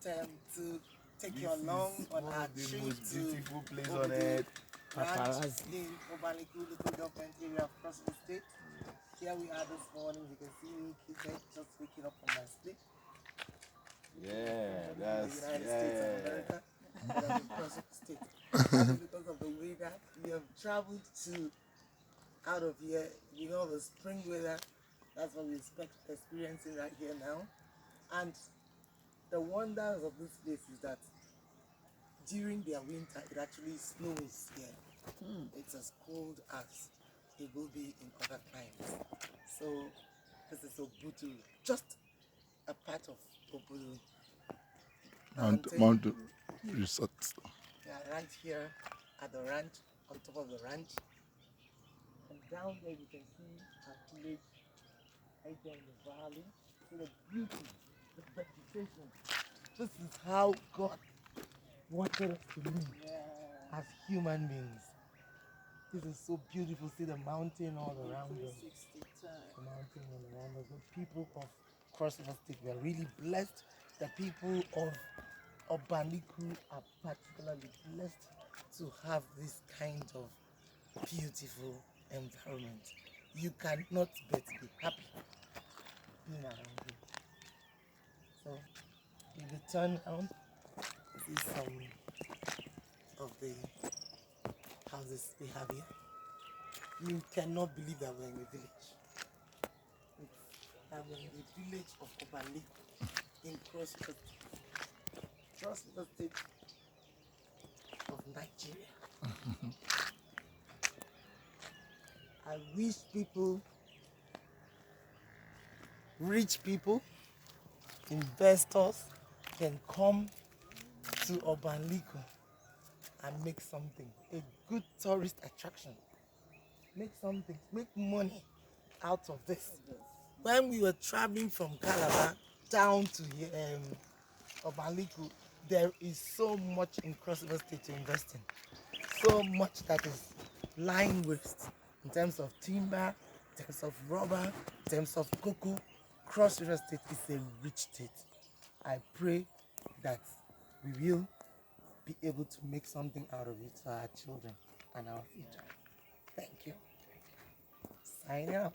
to take you along on our trip to beautiful place Obudu on earth. Ranch in Obaliku local government area of Cross River State. Here we are this morning. You can see me, Kizet, just waking up from my sleep. Yeah, The that's United States of America, but I'm in Cross River State. Probably because of the weather, we have traveled to out of here. You know, the spring weather. That's what we're experiencing right here now. And the wonders of this place is that during their winter, it actually snows here. It's as cold as it will be in other climes. So this is Obudu, just a part of Obudu. Mount Resort. Yeah, right here at the ranch, on top of the ranch. And down there you can see a village right there in the valley. See the beauty, the vegetation. This is how God wanted us to live as human beings. This is so beautiful. See the mountain all around us. The mountain all around us. The people of Cross River State, we are really blessed. The people of Obaliku are particularly blessed to have this kind of beautiful environment. You cannot but be happy being around here. So if you turn around, see some of the houses we have here. You cannot believe that we're in a village. We're in the village of Obaliku in Cross River State. Cross River State of Nigeria. I wish people, rich people, investors can come to Obaliku and make something, a good tourist attraction. Make something, make money out of this. When we were traveling from Calabar down to Obaliku, there is so much in Cross River State to invest in. So much that is lying waste in terms of timber, in terms of rubber, in terms of cocoa. Cross River State is a rich state. I pray that we will be able to make something out of it for our children and our future. Thank you. Sign up.